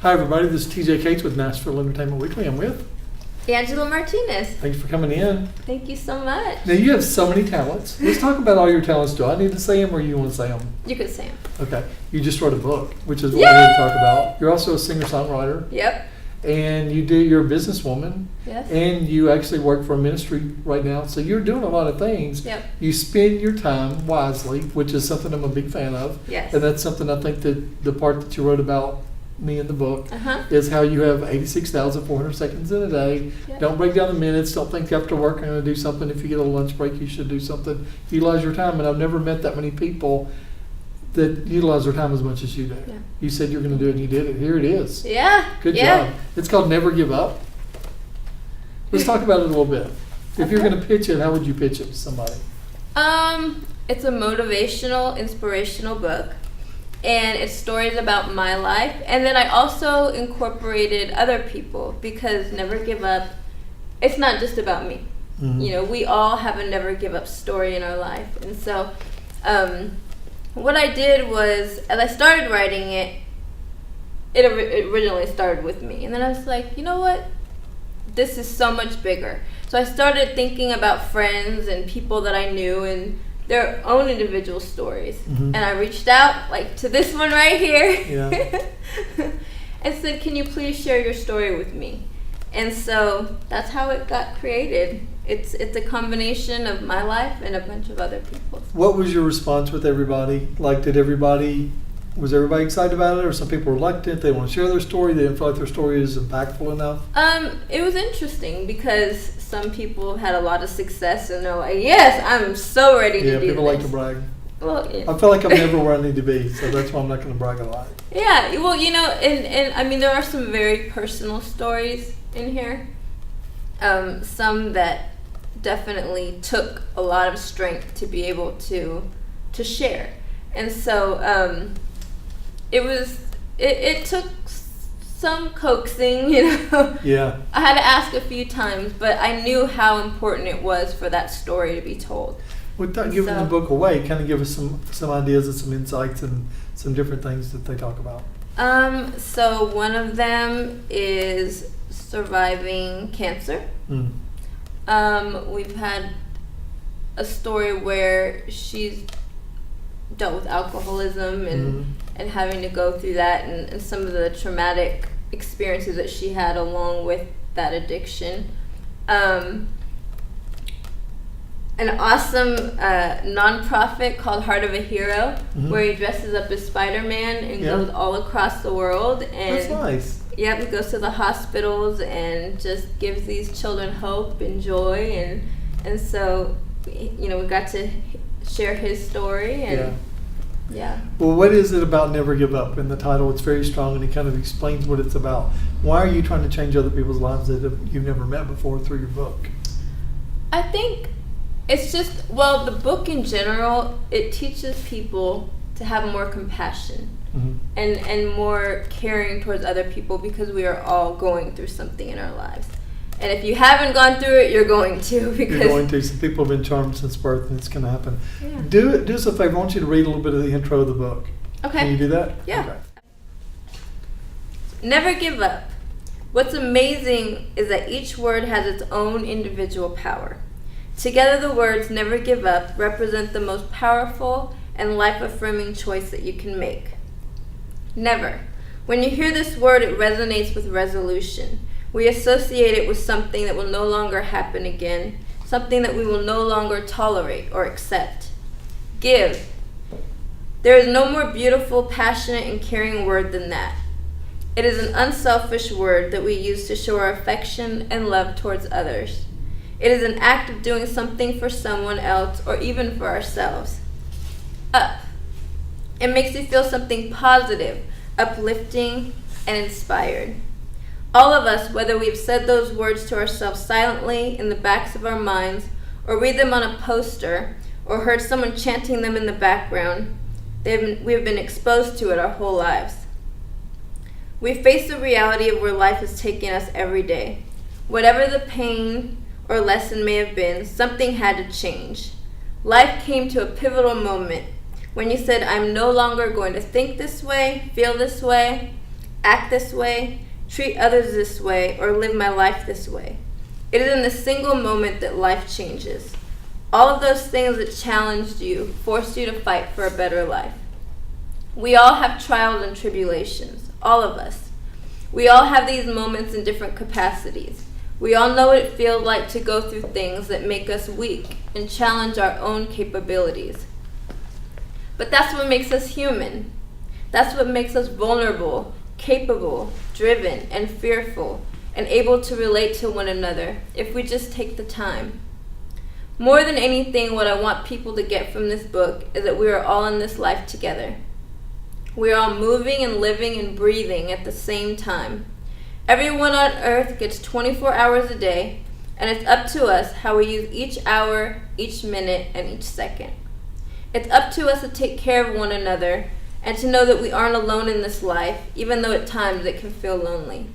Hi, everybody. This is TJ Cates with Nashville Entertainment Weekly. I'm with Angela Martinez. Thanks for coming in. Thank you so much. Now, you have so many talents. Let's talk about all your talents. Do I need to say them or you want to say them? You could say them. Okay. You just wrote a book, which is what we're here to talk about. You're also a singer-songwriter. Yep. And you're a businesswoman. Yes. And you actually work for a ministry right now. So you're doing a lot of things. Yep. You spend your time wisely, which is something I'm a big fan of. Yes. And that's something I think that the part that you wrote about me in the book Uh-huh. is how you have 86,400 seconds in a day. Yep. Don't break down the minutes. Don't think after work I'm going to do something. If you get a lunch break, you should do something. Utilize your time. And I've never met that many people that utilize their time as much as you do. Yeah. You said you're going to do it and you did it. Here it is. Yeah. Good yeah. job. It's called Never Give Up. Let's talk about it a little bit. If you're Okay. going to pitch it, how would you pitch it to somebody? It's a motivational, inspirational book. And it's stories about my life. And then I also incorporated other people because Never Give Up, it's not just about me. Mhm. You know, we all have a never give up story in our life. And so what I did was, as I started writing it, it originally started with me. And then I was like, you know what? This is so much bigger. So I started thinking about friends and people that I knew and their own individual stories. Mhm. And I reached out like to this one right here Yeah. and said, can you please share your story with me? And so that's how it got created. It's a combination of my life and a bunch of other people's. What was your response with everybody? Like, was everybody excited about it, or some people were reluctant? They want to share their story. They didn't feel like their story is impactful enough. It was interesting because some people had a lot of success and they're like, yes, I'm so ready to do this. Yeah, people like to brag. Well, yeah. I feel like I'm never where I need to be, so that's why I'm not going to brag a lot. Yeah, well, you know, and I mean, there are some very personal stories in here. Some that definitely took a lot of strength to be able to share. And so it took some coaxing, you know. Yeah. I had to ask a few times, but I knew how important it was for that story to be told. Without giving the book away, kind of give us some ideas and some insights and some different things that they talk about. So one of them is surviving cancer. We've had a story where she's dealt with alcoholism and having to go through that and some of the traumatic experiences that she had along with that addiction. An awesome nonprofit called Heart of a Hero, where he dresses up as Spider-Man and goes all across the world. And that's nice. Yep, he goes to the hospitals and just gives these children hope and joy, and so, you know, we got to share his story, and yeah. Well, what is it about Never Give Up? In the title, it's very strong, and it kind of explains what it's about. Why are you trying to change other people's lives that you've never met before through your book? I think it's just, well, the book in general, it teaches people to have more compassion. And more caring towards other people because we are all going through something in our lives. And if you haven't gone through it, you're going to. Because you're going to. Some people have been charmed since birth, and it's going to happen. Yeah. Do us a favor. I want you to read a little bit of the intro of the book. Okay. Can you do that? Yeah. Okay. Never give up. What's amazing is that each word has its own individual power. Together, the words never give up represent the most powerful and life-affirming choice that you can make. Never. When you hear this word, it resonates with resolution. We associate it with something that will no longer happen again, something that we will no longer tolerate or accept. Give. There is no more beautiful, passionate, and caring word than that. It is an unselfish word that we use to show our affection and love towards others. It is an act of doing something for someone else or even for ourselves. Up. It makes you feel something positive, uplifting, and inspired. All of us, whether we've said those words to ourselves silently in the backs of our minds, or read them on a poster, or heard someone chanting them in the background, we have been exposed to it our whole lives. We face the reality of where life is taking us every day. Whatever the pain or lesson may have been, something had to change. Life came to a pivotal moment when you said, I'm no longer going to think this way, feel this way. act this way, treat others this way, or live my life this way. It is in the single moment that life changes. All of those things that challenged you, forced you to fight for a better life. We all have trials and tribulations, all of us. We all have these moments in different capacities. We all know what it feels like to go through things that make us weak and challenge our own capabilities. But that's what makes us human. That's what makes us vulnerable, capable, driven, and fearful, and able to relate to one another if we just take the time. More than anything, what I want people to get from this book is that we are all in this life together. We are all moving and living and breathing at the same time. Everyone on earth gets 24 hours a day, and it's up to us how we use each hour, each minute, and each second. It's up to us to take care of one another and to know that we aren't alone in this life, even though at times it can feel lonely.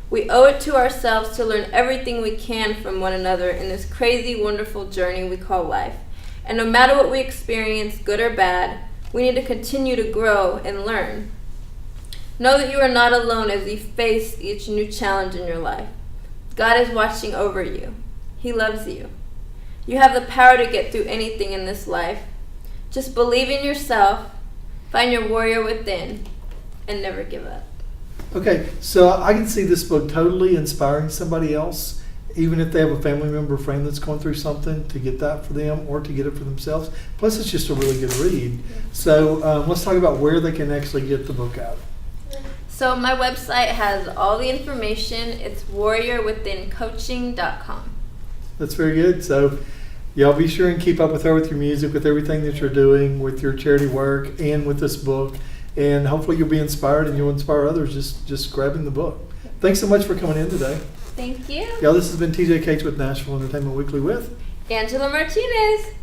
We owe it to ourselves to learn everything we can from one another in this crazy, wonderful journey we call life. And no matter what we experience, good or bad, we need to continue to grow and learn. Know that you are not alone as you face each new challenge in your life. God is watching over you. He loves you. You have the power to get through anything in this life. Just believe in yourself, find your warrior within, and never give up. Okay, so I can see this book totally inspiring somebody else, even if they have a family member or friend that's going through something, to get that for them or to get it for themselves. Plus, it's just a really good read. So let's talk about where they can actually get the book out. So my website has all the information. It's warriorwithincoaching.com. That's very good. So y'all be sure and keep up with her with your music, with everything that you're doing, with your charity work, and with this book. And hopefully you'll be inspired and you'll inspire others just grabbing the book. Thanks so much for coming in today. Thank you. Y'all, this has been TJ with Nashville Entertainment Weekly with Angela Martinez.